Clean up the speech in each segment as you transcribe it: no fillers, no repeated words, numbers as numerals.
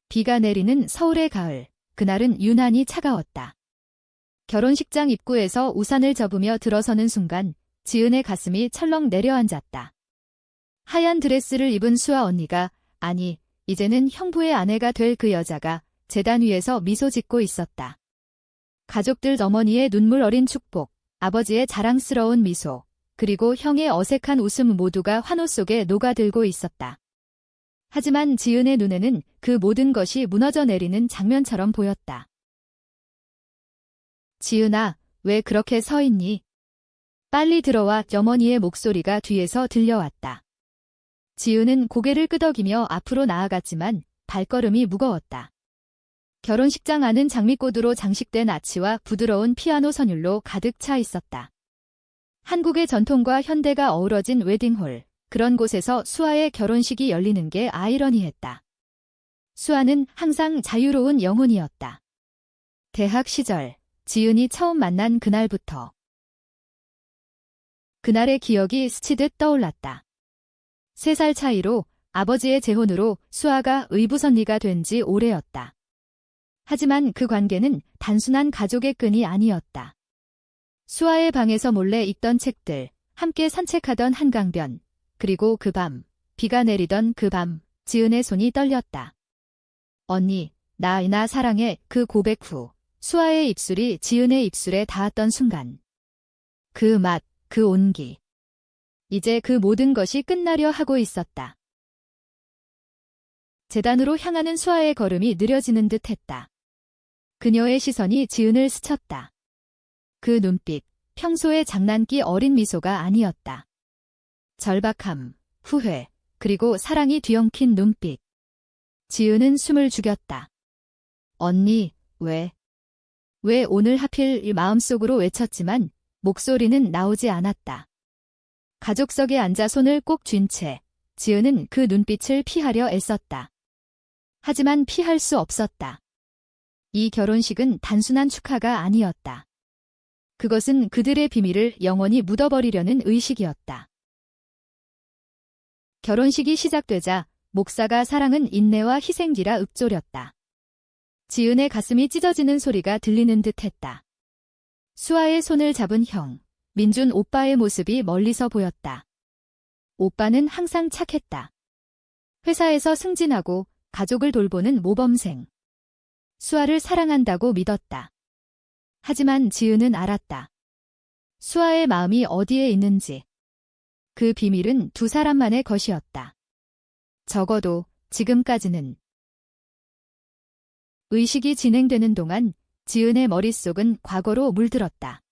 비가 내리는 서울의 가을, 그날은 유난히 차가웠다. 결혼식장 입구에서 우산을 접으며 들어서는 순간 지은의 가슴이 철렁 내려앉았다. 하얀 드레스를 입은 수아 언니가, 아니, 이제는 형부의 아내가 될 그 여자가 제단 위에서 미소 짓고 있었다. 가족들 어머니의 눈물 어린 축복, 아버지의 자랑스러운 미소, 그리고 형의 어색한 웃음 모두가 환호 속에 녹아들고 있었다. 하지만 지은의 눈에는 그 모든 것이 무너져 내리는 장면처럼 보였다. 지은아, 왜 그렇게 서 있니? 빨리 들어와. 어머니의 목소리가 뒤에서 들려왔다. 지은은 고개를 끄덕이며 앞으로 나아갔지만 발걸음이 무거웠다. 결혼식장 안은 장미꽃으로 장식된 아치와 부드러운 피아노 선율로 가득 차 있었다. 한국의 전통과 현대가 어우러진 웨딩홀, 그런 곳에서 수아의 결혼식이 열리는 게 아이러니했다. 수아는 항상 자유로운 영혼이었다. 대학 시절, 지은이 처음 만난 그날부터. 그날의 기억이 스치듯 떠올랐다. 3살 차이로 아버지의 재혼으로 수아가 의부선리가 된 지 오래였다. 하지만 그 관계는 단순한 가족의 끈이 아니었다. 수아의 방에서 몰래 읽던 책들, 함께 산책하던 한강변, 그리고 그 밤, 비가 내리던 그 밤, 지은의 손이 떨렸다. 언니, 나 사랑해. 그 고백 후 수아의 입술이 지은의 입술에 닿았던 순간. 그 맛, 그 온기. 이제 그 모든 것이 끝나려 하고 있었다. 제단으로 향하는 수아의 걸음이 느려지는 듯 했다. 그녀의 시선이 지은을 스쳤다. 그 눈빛, 평소의 장난기 어린 미소가 아니었다. 절박함, 후회, 그리고 사랑이 뒤엉킨 눈빛. 지은은 숨을 죽였다. 언니, 왜 오늘 하필 이 마음속으로 외쳤지만 목소리는 나오지 않았다. 가족석에 앉아 손을 꼭 쥔 채 지은은 그 눈빛을 피하려 애썼다. 하지만 피할 수 없었다. 이 결혼식은 단순한 축하가 아니었다. 그것은 그들의 비밀을 영원히 묻어버리려는 의식이었다. 결혼식이 시작되자 목사가 사랑은 인내와 희생지라 읊조렸다. 지은의 가슴이 찢어지는 소리가 들리는 듯했다. 수아의 손을 잡은 형, 민준 오빠의 모습이 멀리서 보였다. 오빠는 항상 착했다. 회사에서 승진하고 가족을 돌보는 모범생. 수아를 사랑한다고 믿었다. 하지만 지은은 알았다. 수아의 마음이 어디에 있는지. 그 비밀은 두 사람만의 것이었다. 적어도 지금까지는. 의식이 진행되는 동안 지은의 머릿속은 과거로 물들었다.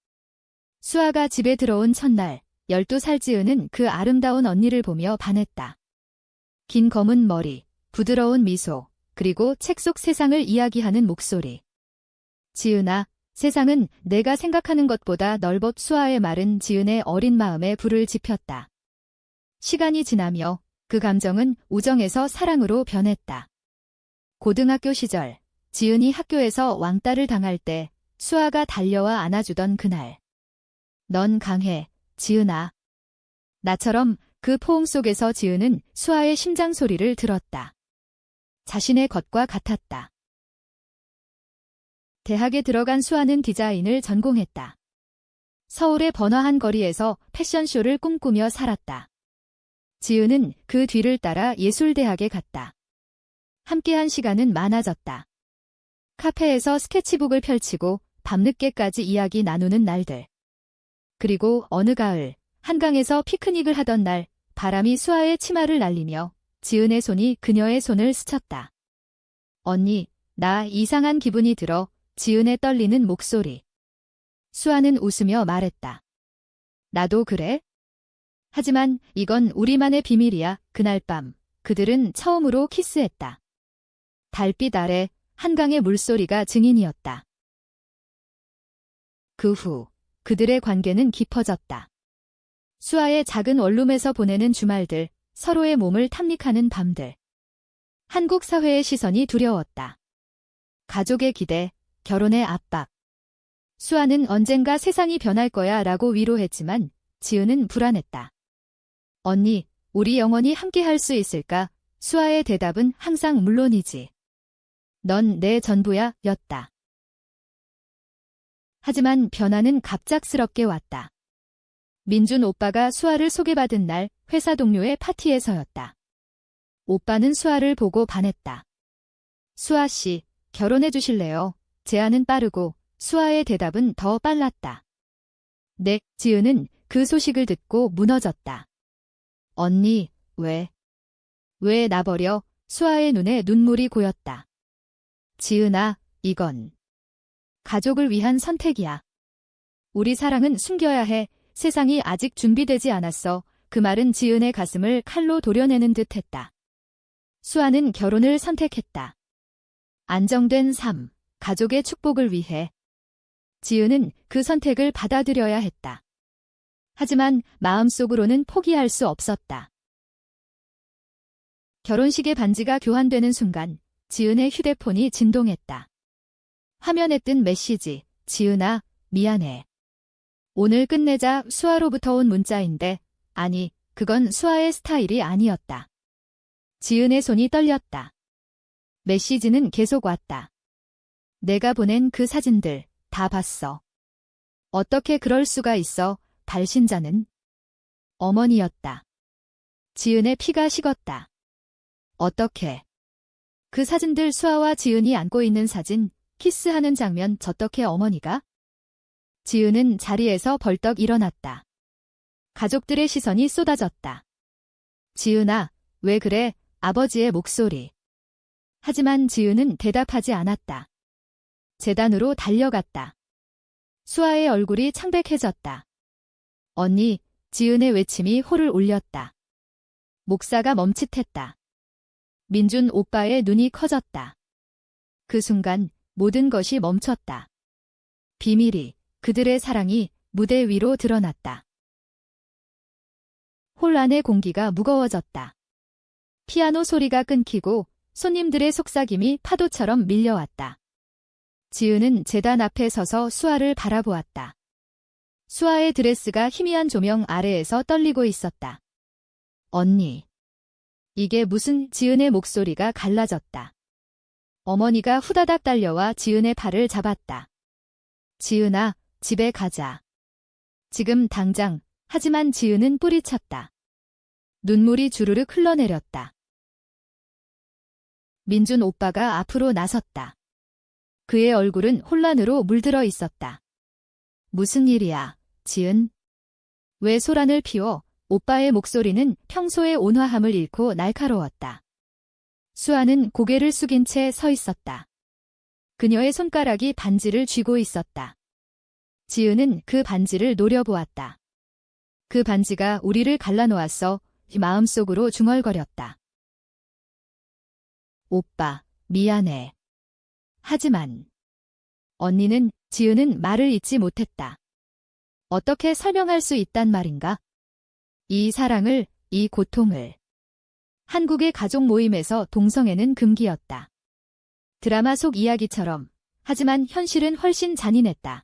수아가 집에 들어온 첫날, 12살 지은은 그 아름다운 언니를 보며 반했다. 긴 검은 머리, 부드러운 미소, 그리고 책 속 세상을 이야기하는 목소리. 지은아, 세상은 내가 생각하는 것보다 넓어. 수아의 말은 지은의 어린 마음에 불을 지폈다. 시간이 지나며 그 감정은 우정에서 사랑으로 변했다. 고등학교 시절, 지은이 학교에서 왕따를 당할 때 수아가 달려와 안아주던 그날. 넌 강해, 지은아. 나처럼 그 포옹 속에서 지은은 수아의 심장 소리를 들었다. 자신의 것과 같았다. 대학에 들어간 수아는 디자인을 전공했다. 서울의 번화한 거리에서 패션쇼를 꿈꾸며 살았다. 지은은 그 뒤를 따라 예술대학에 갔다. 함께한 시간은 많아졌다. 카페에서 스케치북을 펼치고 밤늦게까지 이야기 나누는 날들. 그리고 어느 가을, 한강에서 피크닉을 하던 날, 바람이 수아의 치마를 날리며 지은의 손이 그녀의 손을 스쳤다. 언니, 나 이상한 기분이 들어. 지은의 떨리는 목소리. 수아는 웃으며 말했다. 나도 그래? 하지만 이건 우리만의 비밀이야. 그날 밤, 그들은 처음으로 키스했다. 달빛 아래 한강의 물소리가 증인이었다. 그 후, 그들의 관계는 깊어졌다. 수아의 작은 원룸에서 보내는 주말들, 서로의 몸을 탐닉하는 밤들. 한국 사회의 시선이 두려웠다. 가족의 기대, 결혼의 압박. 수아는 언젠가 세상이 변할 거야 라고 위로했지만 지은은 불안했다. 언니, 우리 영원히 함께 할 수 있을까? 수아의 대답은 항상 물론이지. 넌 내 전부야 였다. 하지만 변화는 갑작스럽게 왔다. 민준 오빠가 수아를 소개받은 날 회사 동료의 파티에서였다. 오빠는 수아를 보고 반했다. 수아 씨, 결혼해 주실래요? 제안은 빠르고 수아의 대답은 더 빨랐다. 네, 지은은 그 소식을 듣고 무너졌다. 언니, 왜? 왜 나버려? 수아의 눈에 눈물이 고였다. 지은아, 이건 가족을 위한 선택이야. 우리 사랑은 숨겨야 해. 세상이 아직 준비되지 않았어. 그 말은 지은의 가슴을 칼로 도려내는 듯 했다. 수아는 결혼을 선택했다. 안정된 삶, 가족의 축복을 위해. 지은은 그 선택을 받아들여야 했다. 하지만 마음속으로는 포기할 수 없었다. 결혼식의 반지가 교환되는 순간 지은의 휴대폰이 진동했다. 화면에 뜬 메시지, 지은아, 미안해. 오늘 끝내자. 수아로부터 온 문자인데, 아니, 그건 수아의 스타일이 아니었다. 지은의 손이 떨렸다. 메시지는 계속 왔다. 내가 보낸 그 사진들 다 봤어. 어떻게 그럴 수가 있어? 발신자는 어머니였다. 지은의 피가 식었다. 어떻게? 그 사진들 수아와 지은이 안고 있는 사진, 키스하는 장면, 저떻게 어머니가? 지은은 자리에서 벌떡 일어났다. 가족들의 시선이 쏟아졌다. 지은아, 왜 그래? 아버지의 목소리. 하지만 지은은 대답하지 않았다. 재단으로 달려갔다. 수아의 얼굴이 창백해졌다. 언니, 지은의 외침이 호를 울렸다. 목사가 멈칫했다. 민준 오빠의 눈이 커졌다. 그 순간 모든 것이 멈췄다. 비밀이, 그들의 사랑이 무대 위로 드러났다. 홀 안의 공기가 무거워졌다. 피아노 소리가 끊기고 손님들의 속삭임이 파도처럼 밀려왔다. 지은은 제단 앞에 서서 수아를 바라보았다. 수아의 드레스가 희미한 조명 아래에서 떨리고 있었다. 언니. 이게 무슨? 지은의 목소리가 갈라졌다. 어머니가 후다닥 달려와 지은의 팔을 잡았다. 지은아, 집에 가자. 지금 당장. 하지만 지은은 뿌리쳤다. 눈물이 주르륵 흘러내렸다. 민준 오빠가 앞으로 나섰다. 그의 얼굴은 혼란으로 물들어 있었다. 무슨 일이야, 지은? 왜 소란을 피워? 오빠의 목소리는 평소의 온화함을 잃고 날카로웠다. 수아는 고개를 숙인 채 서 있었다. 그녀의 손가락이 반지를 쥐고 있었다. 지은은 그 반지를 노려보았다. 그 반지가 우리를 갈라놓았어. 마음속으로 중얼거렸다. 오빠, 미안해. 하지만 언니는, 지은은 말을 잇지 못했다. 어떻게 설명할 수 있단 말인가? 이 사랑을, 이 고통을. 한국의 가족 모임에서 동성애는 금기였다. 드라마 속 이야기처럼. 하지만 현실은 훨씬 잔인했다.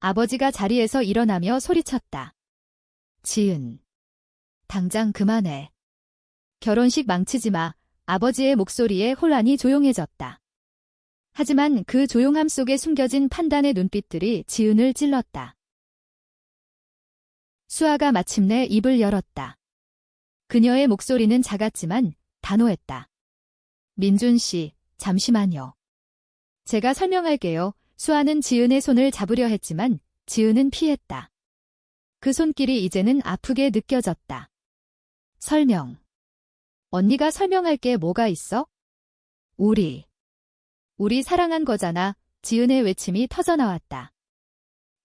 아버지가 자리에서 일어나며 소리쳤다. 지은. 당장 그만해. 결혼식 망치지 마. 아버지의 목소리에 혼란이 조용해졌다. 하지만 그 조용함 속에 숨겨진 판단의 눈빛들이 지은을 찔렀다. 수아가 마침내 입을 열었다. 그녀의 목소리는 작았지만 단호했다. 민준 씨, 잠시만요. 제가 설명할게요. 수아는 지은의 손을 잡으려 했지만 지은은 피했다. 그 손길이 이제는 아프게 느껴졌다. 설명. 언니가 설명할 게 뭐가 있어? 우리 사랑한 거잖아. 지은의 외침이 터져나왔다.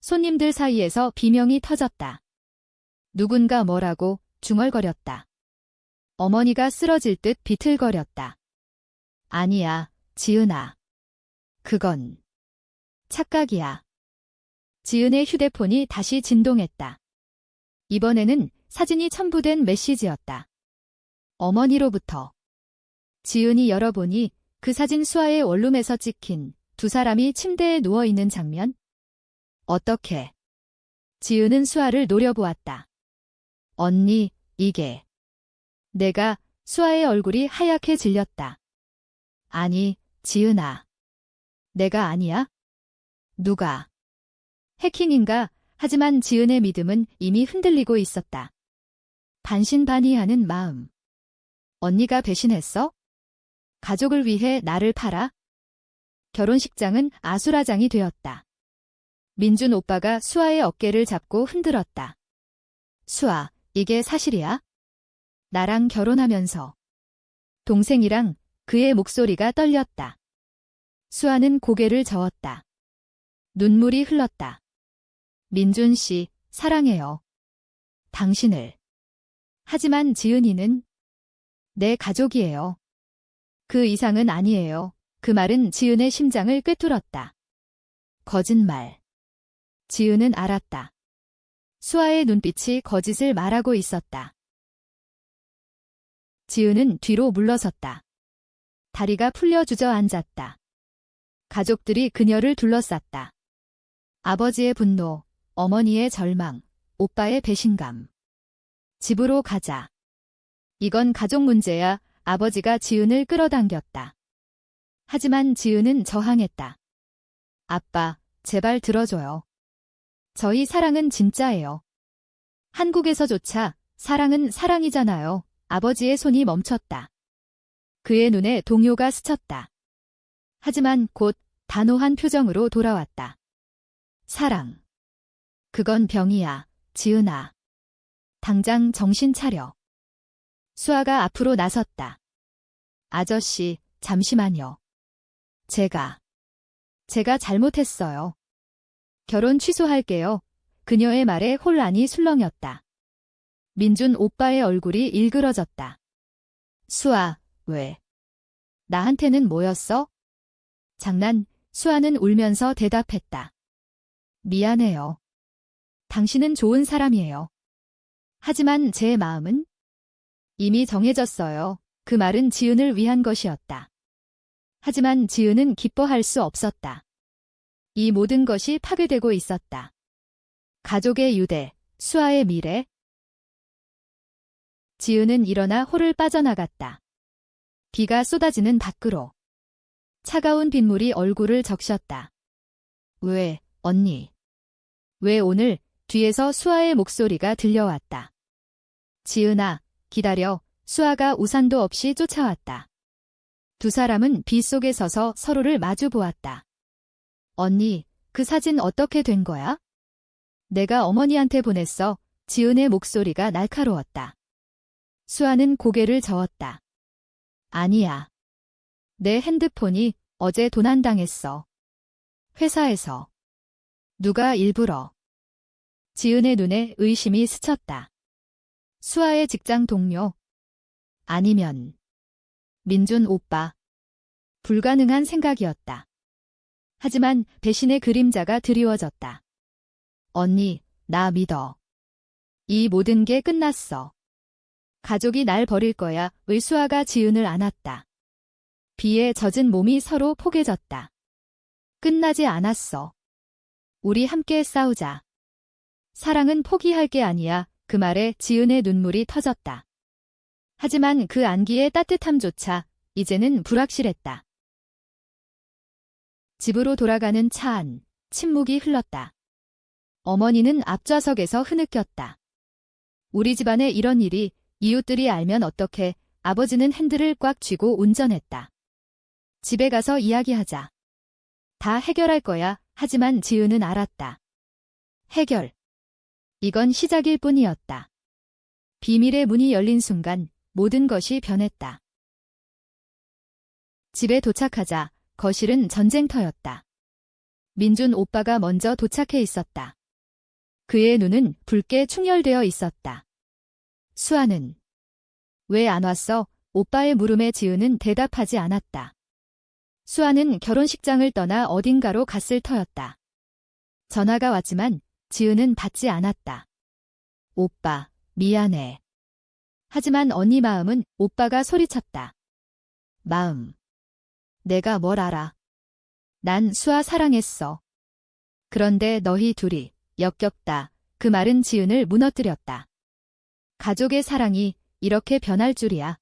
손님들 사이에서 비명이 터졌다. 누군가 뭐라고 중얼거렸다. 어머니가 쓰러질 듯 비틀거렸다. 아니야, 지은아. 그건 착각이야. 지은의 휴대폰이 다시 진동했다. 이번에는 사진이 첨부된 메시지였다. 어머니로부터. 지은이 열어보니 그 사진 수아의 원룸에서 찍힌 두 사람이 침대에 누워있는 장면? 어떻게? 지은은 수아를 노려보았다. 언니, 이게. 수아의 얼굴이 하얗게 질렸다. 아니, 지은아. 내가 아니야? 누가? 해킹인가? 하지만 지은의 믿음은 이미 흔들리고 있었다. 반신반의하는 마음. 언니가 배신했어? 가족을 위해 나를 팔아? 결혼식장은 아수라장이 되었다. 민준 오빠가 수아의 어깨를 잡고 흔들었다. 수아, 이게 사실이야? 나랑 결혼하면서. 동생이랑 그의 목소리가 떨렸다. 수아는 고개를 저었다. 눈물이 흘렀다. 민준 씨, 사랑해요. 당신을. 하지만 지은이는 내 가족이에요. 그 이상은 아니에요. 그 말은 지은의 심장을 꿰뚫었다. 거짓말. 지은은 알았다. 수아의 눈빛이 거짓을 말하고 있었다. 지은은 뒤로 물러섰다. 다리가 풀려 주저앉았다. 가족들이 그녀를 둘러쌌다. 아버지의 분노, 어머니의 절망, 오빠의 배신감. 집으로 가자. 이건 가족 문제야. 아버지가 지은을 끌어당겼다. 하지만 지은은 저항했다. 아빠, 제발 들어줘요. 저희 사랑은 진짜예요. 한국에서조차 사랑은 사랑이잖아요. 아버지의 손이 멈췄다. 그의 눈에 동요가 스쳤다. 하지만 곧 단호한 표정으로 돌아왔다. 사랑. 그건 병이야, 지은아. 당장 정신 차려. 수아가 앞으로 나섰다. 아저씨, 잠시만요. 제가 잘못했어요. 결혼 취소할게요. 그녀의 말에 혼란이 술렁였다. 민준 오빠의 얼굴이 일그러졌다. 수아, 왜? 나한테는 뭐였어? 장난. 수아는 울면서 대답했다. 미안해요. 당신은 좋은 사람이에요. 하지만 제 마음은 이미 정해졌어요. 그 말은 지은을 위한 것이었다. 하지만 지은은 기뻐할 수 없었다. 이 모든 것이 파괴되고 있었다. 가족의 유대, 수아의 미래. 지은은 일어나 홀을 빠져나갔다. 비가 쏟아지는 밖으로. 차가운 빗물이 얼굴을 적셨다. 왜, 언니? 왜 오늘? 뒤에서 수아의 목소리가 들려왔다. 지은아, 기다려. 수아가 우산도 없이 쫓아왔다. 두 사람은 비 속에 서서 서로를 마주 보았다. 언니, 그 사진 어떻게 된 거야? 내가 어머니한테 보냈어. 지은의 목소리가 날카로웠다. 수아는 고개를 저었다. 아니야. 내 핸드폰이 어제 도난당했어. 회사에서. 누가 일부러. 지은의 눈에 의심이 스쳤다. 수아의 직장 동료. 아니면 민준 오빠. 불가능한 생각이었다. 하지만 배신의 그림자가 드리워졌다. 언니, 나 믿어. 이 모든 게 끝났어. 가족이 날 버릴 거야. 수아가 지은을 안았다. 비에 젖은 몸이 서로 포개졌다. 끝나지 않았어. 우리 함께 싸우자. 사랑은 포기할 게 아니야. 그 말에 지은의 눈물이 터졌다. 하지만 그 안기의 따뜻함조차 이제는 불확실했다. 집으로 돌아가는 차 안, 침묵이 흘렀다. 어머니는 앞좌석에서 흐느꼈다. 우리 집안에 이런 일이 이웃들이 알면 어떡해. 아버지는 핸들을 꽉 쥐고 운전했다. 집에 가서 이야기하자. 다 해결할 거야. 하지만 지은은 알았다. 해결. 이건 시작일 뿐이었다. 비밀의 문이 열린 순간 모든 것이 변했다. 집에 도착하자 거실은 전쟁터였다. 민준 오빠가 먼저 도착해 있었다. 그의 눈은 붉게 충혈되어 있었다. 수아는 왜 안 왔어? 오빠의 물음에 지은은 대답하지 않았다. 수아는 결혼식장을 떠나 어딘가로 갔을 터였다. 전화가 왔지만 지은은 받지 않았다. 오빠, 미안해. 하지만 언니 마음은 오빠가 소리쳤다. 마음. 내가 뭘 알아. 난 수아 사랑했어. 그런데 너희 둘이 역겹다. 그 말은 지은을 무너뜨렸다. 가족의 사랑이 이렇게 변할 줄이야.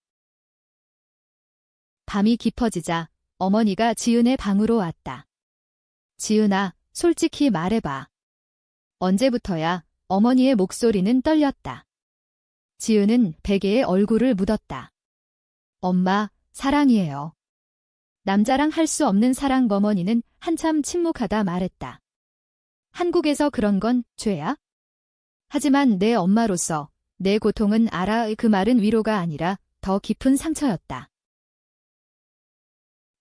밤이 깊어지자 어머니가 지은의 방으로 왔다. 지은아, 솔직히 말해봐. 언제부터야? 어머니의 목소리는 떨렸다. 지은은 베개에 얼굴을 묻었다. 엄마, 사랑이에요. 남자랑 할 수 없는 사랑. 어머니는 한참 침묵하다 말했다. 한국에서 그런 건 죄야? 하지만 내 엄마로서 내 고통은 알아. 그 말은 위로가 아니라 더 깊은 상처였다.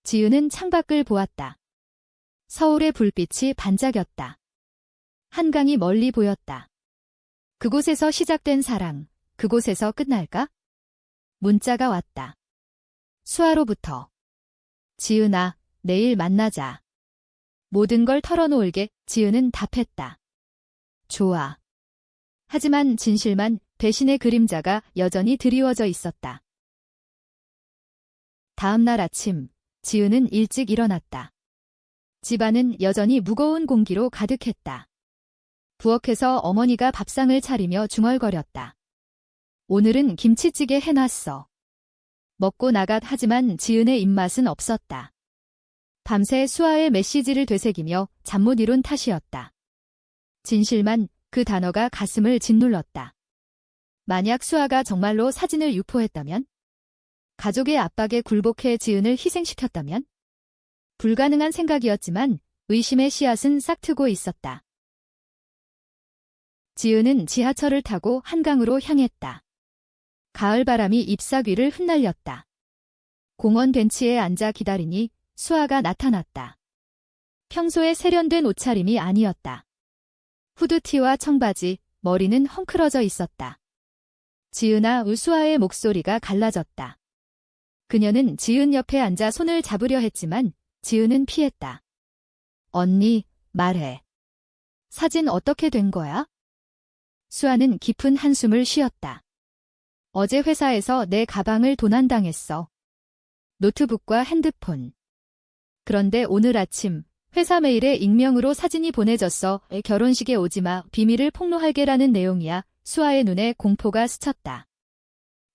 지은은 창밖을 보았다. 서울의 불빛이 반짝였다. 한강이 멀리 보였다. 그곳에서 시작된 사랑, 그곳에서 끝날까? 문자가 왔다. 수아로부터. 지은아, 내일 만나자. 모든 걸 털어놓을게. 지은은 답했다. 좋아. 하지만 진실만, 배신의 그림자가 여전히 드리워져 있었다. 다음 날 아침, 지은은 일찍 일어났다. 집안은 여전히 무거운 공기로 가득했다. 부엌에서 어머니가 밥상을 차리며 중얼거렸다. 오늘은 김치찌개 해놨어. 먹고 나갔. 하지만 지은의 입맛은 없었다. 밤새 수아의 메시지를 되새기며 잠 못 이룬 탓이었다. 진실만, 그 단어가 가슴을 짓눌렀다. 만약 수아가 정말로 사진을 유포했다면? 가족의 압박에 굴복해 지은을 희생시켰다면? 불가능한 생각이었지만 의심의 씨앗은 싹트고 있었다. 지은은 지하철을 타고 한강으로 향했다. 가을바람이 잎사귀 위를 흩날렸다. 공원 벤치에 앉아 기다리니 수아가 나타났다. 평소에 세련된 옷차림이 아니었다. 후드티와 청바지, 머리는 헝클어져 있었다. 지은아. 수아의 목소리가 갈라졌다. 그녀는 지은 옆에 앉아 손을 잡으려 했지만 지은은 피했다. 언니, 말해. 사진 어떻게 된 거야? 수아는 깊은 한숨을 쉬었다. 어제 회사에서 내 가방을 도난당했어. 노트북과 핸드폰. 그런데 오늘 아침 회사 메일에 익명으로 사진이 보내졌어. 결혼식에 오지마. 비밀을 폭로할게라는 내용이야. 수아의 눈에 공포가 스쳤다.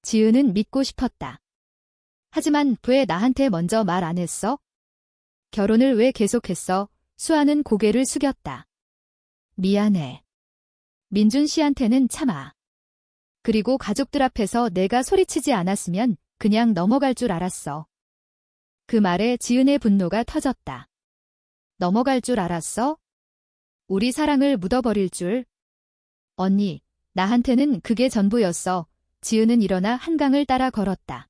지은은 믿고 싶었다. 하지만 왜 나한테 먼저 말 안 했어? 결혼을 왜 계속했어? 수아는 고개를 숙였다. 미안해. 민준 씨한테는 참아. 그리고 가족들 앞에서 내가 소리치지 않았으면 그냥 넘어갈 줄 알았어. 그 말에 지은의 분노가 터졌다. 넘어갈 줄 알았어? 우리 사랑을 묻어버릴 줄? 언니, 나한테는 그게 전부였어. 지은은 일어나 한강을 따라 걸었다.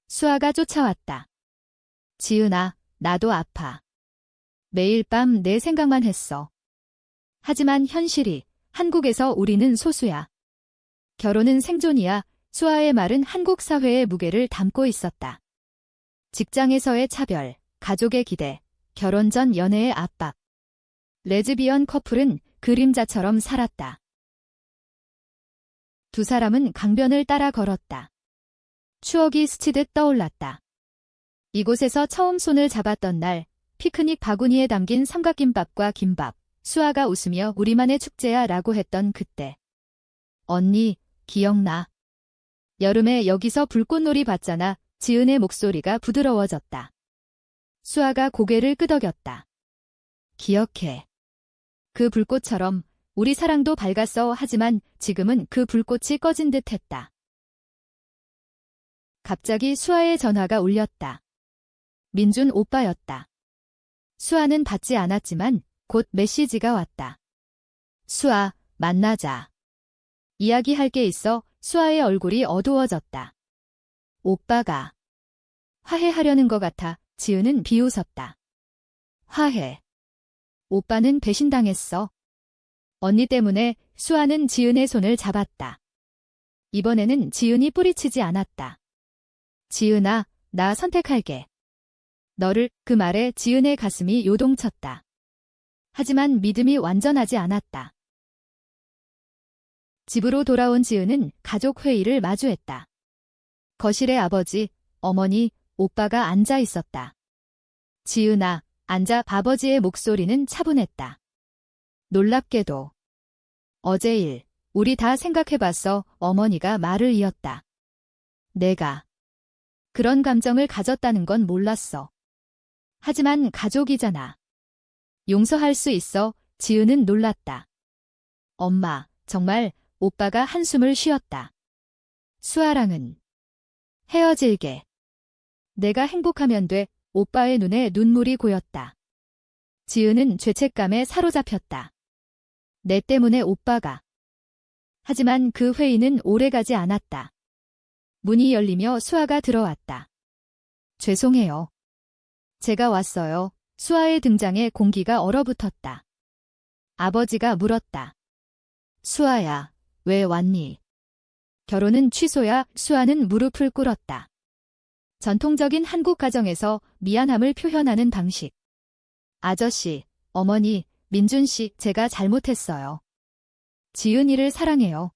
수아가 쫓아왔다. 지은아, 나도 아파. 매일 밤 내 생각만 했어. 하지만 현실이, 한국에서 우리는 소수야. 결혼은 생존이야. 수아의 말은 한국 사회의 무게를 담고 있었다. 직장에서의 차별, 가족의 기대, 결혼 전 연애의 압박. 레즈비언 커플은 그림자처럼 살았다. 두 사람은 강변을 따라 걸었다. 추억이 스치듯 떠올랐다. 이곳에서 처음 손을 잡았던 날, 피크닉 바구니에 담긴 삼각김밥과 김밥, 수아가 웃으며 우리만의 축제야 라고 했던 그때. 언니, 기억나. 여름에 여기서 불꽃놀이 봤잖아. 지은의 목소리가 부드러워졌다. 수아가 고개를 끄덕였다. 기억해. 그 불꽃처럼 우리 사랑도 밝았어. 하지만 지금은 그 불꽃이 꺼진 듯 했다. 갑자기 수아의 전화가 울렸다. 민준 오빠였다. 수아는 받지 않았지만 곧 메시지가 왔다. 수아, 만나자. 이야기할 게 있어. 수아의 얼굴이 어두워졌다. 오빠가 화해하려는 것 같아. 지은은 비웃었다. 화해. 오빠는 배신당했어. 언니 때문에. 수아는 지은의 손을 잡았다. 이번에는 지은이 뿌리치지 않았다. 지은아, 나 선택할게. 너를. 그 말에 지은의 가슴이 요동쳤다. 하지만 믿음이 완전하지 않았다. 집으로 돌아온 지은은 가족 회의를 마주했다. 거실에 아버지, 어머니, 오빠가 앉아 있었다. 지은아, 앉아. 아버지의 목소리는 차분했다. 놀랍게도. 어제 일, 우리 다 생각해봤어. 어머니가 말을 이었다. 내가 그런 감정을 가졌다는 건 몰랐어. 하지만 가족이잖아. 용서할 수 있어. 지은은 놀랐다. 엄마, 정말. 오빠가 한숨을 쉬었다. 수아랑은 헤어질게. 내가 행복하면 돼. 오빠의 눈에 눈물이 고였다. 지은은 죄책감에 사로잡혔다. 내 때문에 오빠가. 하지만 그 회의는 오래가지 않았다. 문이 열리며 수아가 들어왔다. 죄송해요. 제가 왔어요. 수아의 등장에 공기가 얼어붙었다. 아버지가 물었다. 수아야, 왜 왔니? 결혼은 취소야. 수아는 무릎을 꿇었다. 전통적인 한국 가정에서 미안함을 표현하는 방식. 아저씨, 어머니, 민준 씨, 제가 잘못했어요. 지은이를 사랑해요.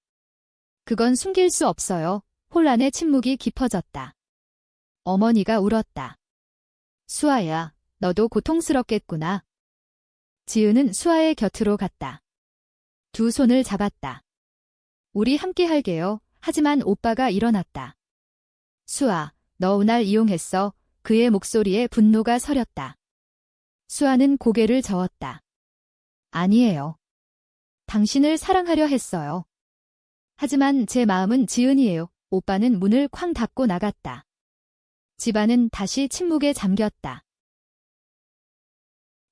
그건 숨길 수 없어요. 혼란의 침묵이 깊어졌다. 어머니가 울었다. 수아야, 너도 고통스럽겠구나. 지은은 수아의 곁으로 갔다. 두 손을 잡았다. 우리 함께 할게요. 하지만 오빠가 일어났다. 수아, 너 날 이용했어. 그의 목소리에 분노가 서렸다. 수아는 고개를 저었다. 아니에요. 당신을 사랑하려 했어요. 하지만 제 마음은 지은이에요. 오빠는 문을 쾅 닫고 나갔다. 집안은 다시 침묵에 잠겼다.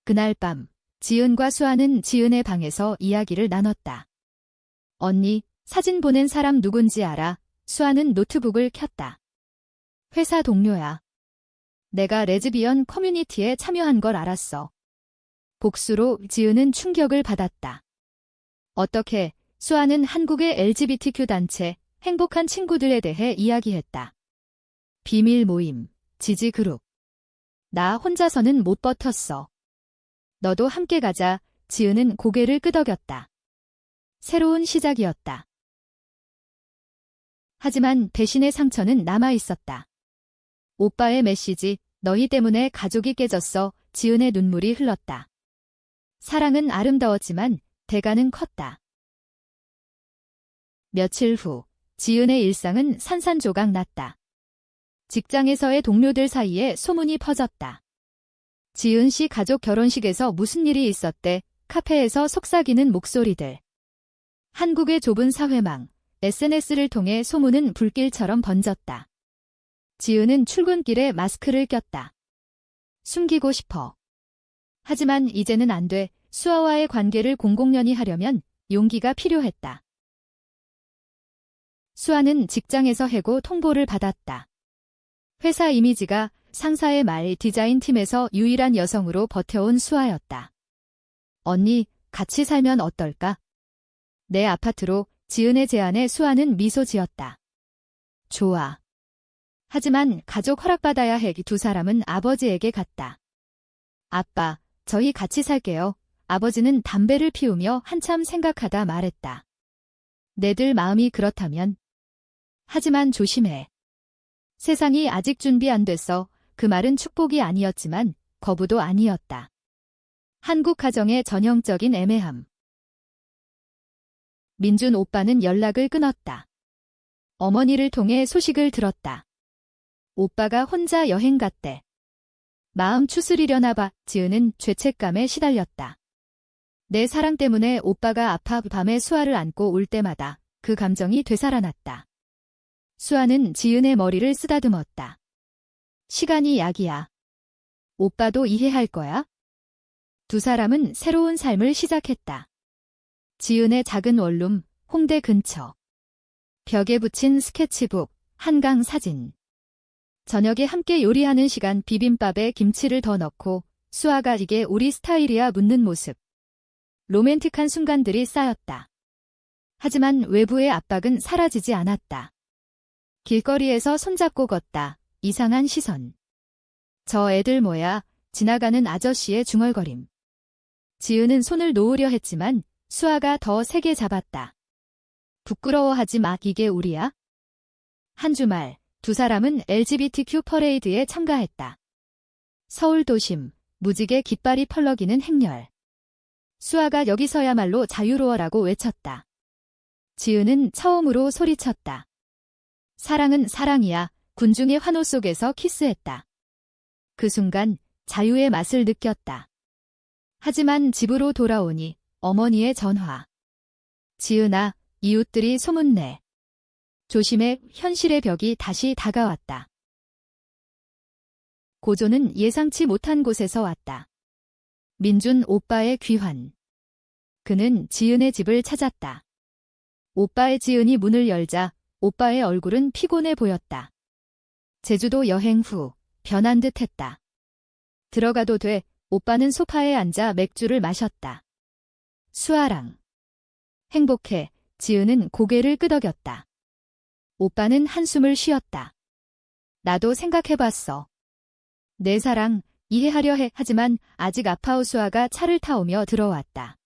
그날 밤, 지은과 수아는 지은의 방에서 이야기를 나눴다. 언니, 사진 보낸 사람 누군지 알아? 수아는 노트북을 켰다. 회사 동료야. 내가 레즈비언 커뮤니티에 참여한 걸 알았어. 복수로 지은은 충격을 받았다. 어떻게? 수아는 한국의 LGBTQ 단체, 행복한 친구들에 대해 이야기했다. 비밀 모임, 지지 그룹. 나 혼자서는 못 버텼어. 너도 함께 가자. 지은은 고개를 끄덕였다. 새로운 시작이었다. 하지만 배신의 상처는 남아있었다. 오빠의 메시지, 너희 때문에 가족이 깨졌어. 지은의 눈물이 흘렀다. 사랑은 아름다웠지만 대가는 컸다. 며칠 후, 지은의 일상은 산산조각 났다. 직장에서의 동료들 사이에 소문이 퍼졌다. 지은 씨 가족 결혼식에서 무슨 일이 있었대. 카페에서 속삭이는 목소리들. 한국의 좁은 사회망, SNS를 통해 소문은 불길처럼 번졌다. 지은은 출근길에 마스크를 꼈다. 숨기고 싶어. 하지만 이제는 안 돼. 수아와의 관계를 공공연히 하려면 용기가 필요했다. 수아는 직장에서 해고 통보를 받았다. 회사 이미지가 상사의 말 디자인팀에서 유일한 여성으로 버텨온 수아였다. 언니, 같이 살면 어떨까? 내 아파트로. 지은의 제안에 수아는 미소 지었다. 좋아. 하지만 가족 허락받아야 해. 두 사람은 아버지에게 갔다. 아빠, 저희 같이 살게요. 아버지는 담배를 피우며 한참 생각하다 말했다. 내들 마음이 그렇다면. 하지만 조심해. 세상이 아직 준비 안 됐어. 그 말은 축복이 아니었지만 거부도 아니었다. 한국 가정의 전형적인 애매함. 민준 오빠는 연락을 끊었다. 어머니를 통해 소식을 들었다. 오빠가 혼자 여행 갔대. 마음 추스리려나 봐. 지은은 죄책감에 시달렸다. 내 사랑 때문에 오빠가 아파. 밤에 수아를 안고 울 때마다 그 감정이 되살아났다. 수아는 지은의 머리를 쓰다듬었다. 시간이 약이야. 오빠도 이해할 거야? 두 사람은 새로운 삶을 시작했다. 지은의 작은 원룸, 홍대 근처. 벽에 붙인 스케치북, 한강 사진. 저녁에 함께 요리하는 시간. 비빔밥에 김치를 더 넣고 수아가 이게 우리 스타일이야 묻는 모습. 로맨틱한 순간들이 쌓였다. 하지만 외부의 압박은 사라지지 않았다. 길거리에서 손잡고 걷다. 이상한 시선. 저 애들 뭐야? 지나가는 아저씨의 중얼거림. 지은은 손을 놓으려 했지만 수아가 더 세게 잡았다. 부끄러워하지 마. 이게 우리야? 한 주말, 두 사람은 LGBTQ 퍼레이드에 참가했다. 서울 도심, 무지개 깃발이 펄럭이는 행렬. 수아가 여기서야말로 자유로워라고 외쳤다. 지은은 처음으로 소리쳤다. 사랑은 사랑이야. 군중의 환호 속에서 키스했다. 그 순간 자유의 맛을 느꼈다. 하지만 집으로 돌아오니 어머니의 전화. 지은아, 이웃들이 소문내. 조심해. 현실의 벽이 다시 다가왔다. 고조는 예상치 못한 곳에서 왔다. 민준 오빠의 귀환. 그는 지은의 집을 찾았다. 오빠의 지은이 문을 열자 오빠의 얼굴은 피곤해 보였다. 제주도 여행 후 변한 듯 했다. 들어가도 돼. 오빠는 소파에 앉아 맥주를 마셨다. 수아랑. 행복해. 지은은 고개를 끄덕였다. 오빠는 한숨을 쉬었다. 나도 생각해봤어. 내 사랑, 이해하려 해. 하지만 아직 아파오. 수아가 차를 타오며 들어왔다.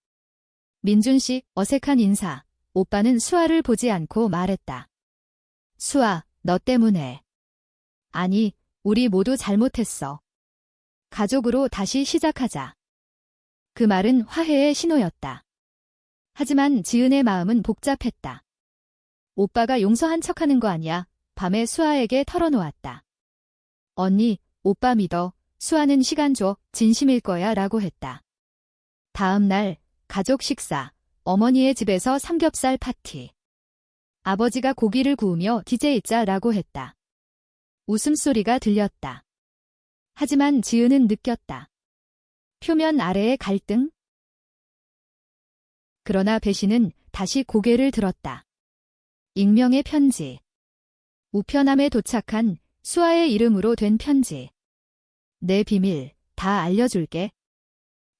민준 씨, 어색한 인사. 오빠는 수아를 보지 않고 말했다. 수아, 너 때문에. 아니, 우리 모두 잘못했어. 가족으로 다시 시작하자. 그 말은 화해의 신호였다. 하지만 지은의 마음은 복잡했다. 오빠가 용서한 척하는 거 아니야. 밤에 수아에게 털어놓았다. 언니, 오빠 믿어. 수아는 시간 줘. 진심일 거야 라고 했다. 다음 날 가족 식사. 어머니의 집에서 삼겹살 파티. 아버지가 고기를 구우며 DJ 짜라고 했다. 웃음소리가 들렸다. 하지만 지은은 느꼈다. 표면 아래의 갈등? 그러나 배신은 다시 고개를 들었다. 익명의 편지. 우편함에 도착한 수아의 이름으로 된 편지. 내 비밀 다 알려줄게.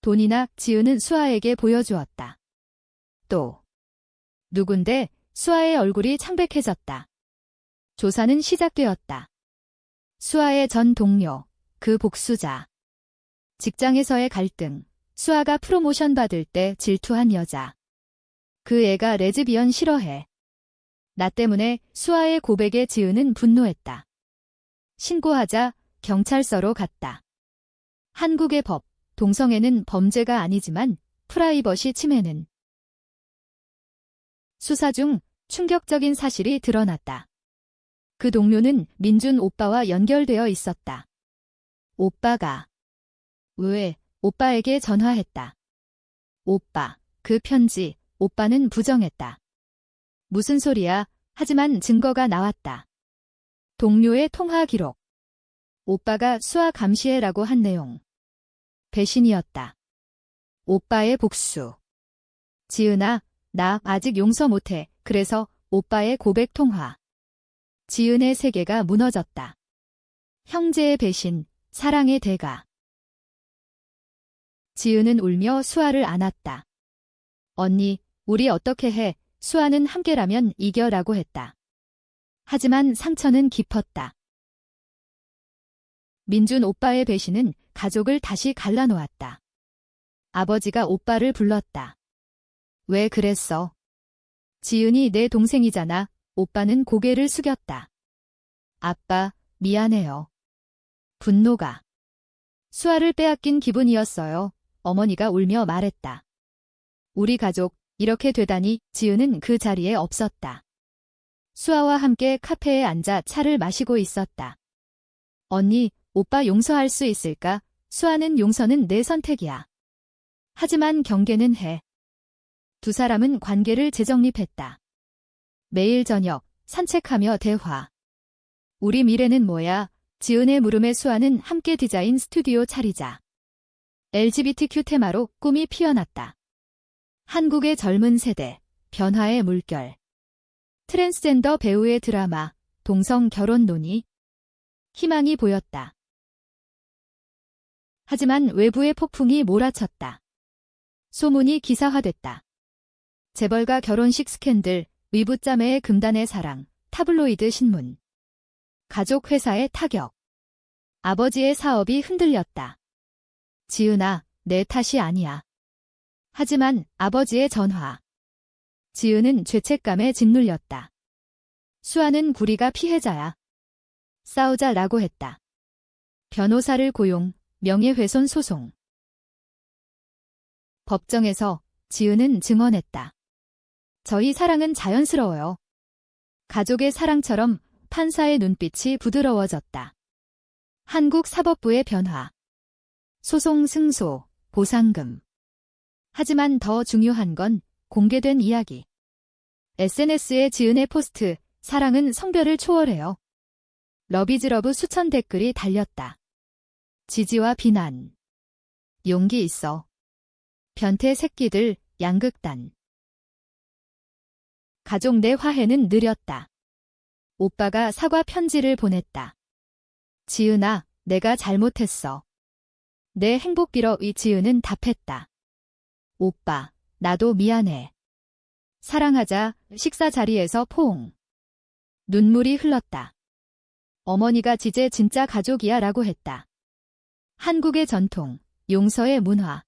돈이나 지은은 수아에게 보여주었다. 또 누군데? 수아의 얼굴이 창백해졌다. 조사는 시작되었다. 수아의 전 동료, 그 복수자. 직장에서의 갈등, 수아가 프로모션 받을 때 질투한 여자. 그 애가 레즈비언 싫어해. 나 때문에 수아의 고백에 지은은 분노했다. 신고하자 경찰서로 갔다. 한국의 법, 동성애는 범죄가 아니지만 프라이버시 침해는. 수사 중 충격적인 사실이 드러났다. 그 동료는 민준 오빠와 연결되어 있었다. 오빠가 왜 오빠에게 전화했다. 오빠, 그 편지, 오빠는 부정했다. 무슨 소리야? 하지만 증거가 나왔다. 동료의 통화 기록. 오빠가 수아 감시해라고 한 내용. 배신이었다. 오빠의 복수. 지은아, 나 아직 용서 못해. 그래서 오빠의 고백 통화. 지은의 세계가 무너졌다. 형제의 배신, 사랑의 대가. 지은은 울며 수아를 안았다. 언니, 우리 어떻게 해? 수아는 함께라면 이겨라고 했다. 하지만 상처는 깊었다. 민준 오빠의 배신은 가족을 다시 갈라놓았다. 아버지가 오빠를 불렀다. 왜 그랬어? 지은이 내 동생이잖아. 오빠는 고개를 숙였다. 아빠, 미안해요. 분노가. 수아를 빼앗긴 기분이었어요. 어머니가 울며 말했다. 우리 가족, 이렇게 되다니. 지은은 그 자리에 없었다. 수아와 함께 카페에 앉아 차를 마시고 있었다. 언니, 오빠 용서할 수 있을까? 수아는 용서는 내 선택이야. 하지만 경계는 해. 두 사람은 관계를 재정립했다. 매일 저녁 산책하며 대화. 우리 미래는 뭐야? 지은의 물음에 수아는 함께 디자인 스튜디오 차리자. LGBTQ 테마로 꿈이 피어났다. 한국의 젊은 세대, 변화의 물결. 트랜스젠더 배우의 드라마, 동성 결혼 논의. 희망이 보였다. 하지만 외부의 폭풍이 몰아쳤다. 소문이 기사화됐다. 재벌가 결혼식 스캔들, 위부자매의 금단의 사랑, 타블로이드 신문. 가족 회사의 타격. 아버지의 사업이 흔들렸다. 지은아, 내 탓이 아니야. 하지만 아버지의 전화. 지은은 죄책감에 짓눌렸다. 수아는 구리가 피해자야. 싸우자라고 했다. 변호사를 고용, 명예훼손 소송. 법정에서 지은은 증언했다. 저희 사랑은 자연스러워요. 가족의 사랑처럼 판사의 눈빛이 부드러워졌다. 한국 사법부의 변화. 소송 승소, 보상금. 하지만 더 중요한 건 공개된 이야기. SNS에 지은의 포스트, 사랑은 성별을 초월해요. 러비즈러브 수천 댓글이 달렸다. 지지와 비난. 용기 있어. 변태 새끼들, 양극단. 가족 내 화해는 느렸다. 오빠가 사과 편지를 보냈다. 지은아, 내가 잘못했어. 내 행복 빌어. 이 지은은 답했다. 오빠, 나도 미안해. 사랑하자. 식사 자리에서 포옹. 눈물이 흘렀다. 어머니가 지제 진짜 가족이야 라고 했다. 한국의 전통, 용서의 문화.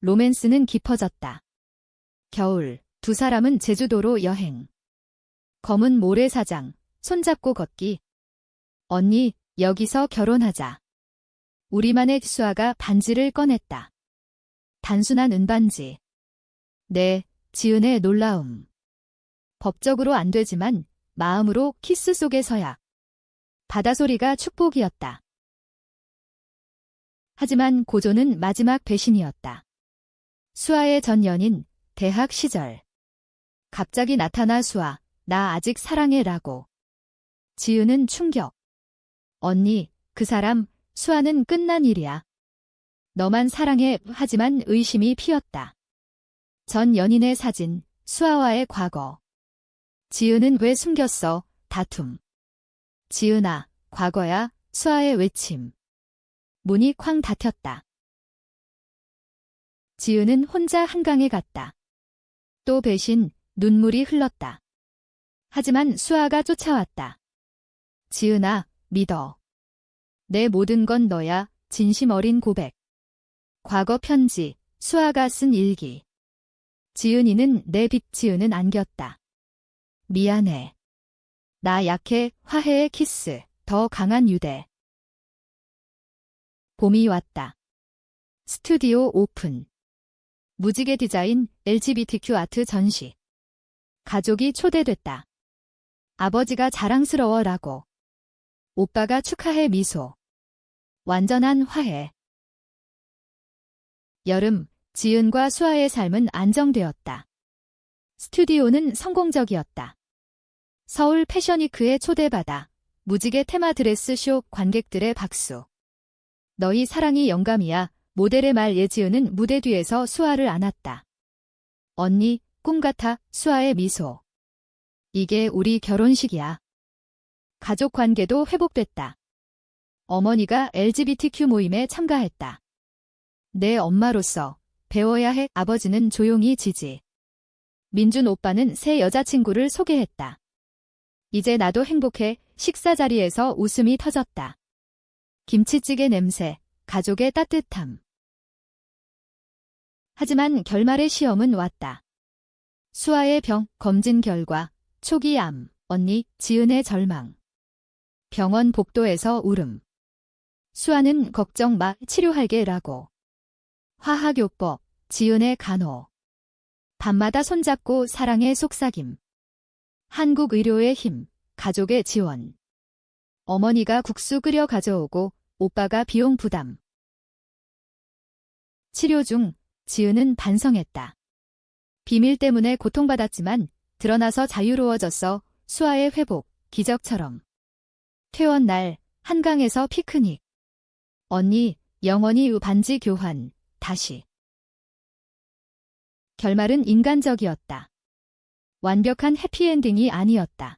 로맨스는 깊어졌다. 겨울, 두 사람은 제주도로 여행. 검은 모래사장, 손잡고 걷기. 언니, 여기서 결혼하자. 우리만의 수아가 반지를 꺼냈다. 단순한 은반지. 네, 지은의 놀라움. 법적으로 안 되지만 마음으로 키스 속의 서약. 바다소리가 축복이었다. 하지만 고조는 마지막 배신이었다. 수아의 전 연인, 대학 시절. 갑자기 나타나 수아, 나 아직 사랑해 라고. 지은은 충격. 언니, 그 사람, 수아는 끝난 일이야. 너만 사랑해. 하지만 의심이 피었다. 전 연인의 사진, 수아와의 과거. 지은은 왜 숨겼어? 다툼. 지은아, 과거야. 수아의 외침. 문이 쾅 닫혔다. 지은은 혼자 한강에 갔다. 또 배신, 눈물이 흘렀다. 하지만 수아가 쫓아왔다. 지은아, 믿어. 내 모든 건 너야. 진심 어린 고백. 과거 편지, 수아가 쓴 일기. 지은이는 내 빚. 지은은 안겼다. 미안해. 나 약해. 화해의 키스, 더 강한 유대. 봄이 왔다. 스튜디오 오픈. 무지개 디자인 LGBTQ 아트 전시. 가족이 초대됐다. 아버지가 자랑스러워라고. 오빠가 축하해 미소. 완전한 화해. 여름, 지은과 수아의 삶은 안정되었다. 스튜디오는 성공적이었다. 서울 패션위크에 초대받아 무지개 테마 드레스 쇼 관객들의 박수. 너희 사랑이 영감이야. 모델의 말. 예지은은 무대 뒤에서 수아를 안았다. 언니, 꿈 같아. 수아의 미소. 이게 우리 결혼식이야. 가족 관계도 회복됐다. 어머니가 LGBTQ 모임에 참가했다. 내 엄마로서 배워야 해. 아버지는 조용히 지지. 민준 오빠는 새 여자친구를 소개했다. 이제 나도 행복해. 식사 자리에서 웃음이 터졌다. 김치찌개 냄새, 가족의 따뜻함. 하지만 결말의 시험은 왔다. 수아의 병, 검진 결과, 초기 암, 언니, 지은의 절망. 병원 복도에서 울음. 수아는 걱정 마. 치료할게 라고. 화학요법, 지은의 간호. 밤마다 손잡고 사랑의 속삭임. 한국 의료의 힘, 가족의 지원. 어머니가 국수 끓여 가져오고 오빠가 비용 부담. 치료 중 지은은 반성했다. 비밀 때문에 고통받았지만 드러나서 자유로워졌어. 수아의 회복, 기적처럼. 퇴원 날, 한강에서 피크닉. 언니, 영원히 반지 교환, 다시. 결말은 인간적이었다. 완벽한 해피엔딩이 아니었다.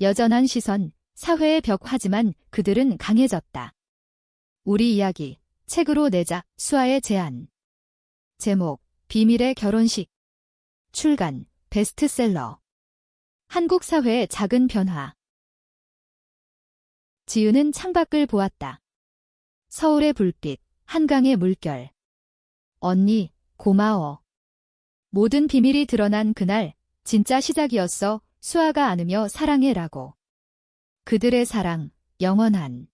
여전한 시선, 사회의 벽. 하지만 그들은 강해졌다. 우리 이야기, 책으로 내자. 수아의 제안. 제목, 비밀의 결혼식. 출간, 베스트셀러. 한국 사회의 작은 변화. 지은은 창밖을 보았다. 서울의 불빛, 한강의 물결. 언니, 고마워. 모든 비밀이 드러난 그날, 진짜 시작이었어. 수아가 안으며 사랑해라고. 그들의 사랑, 영원한.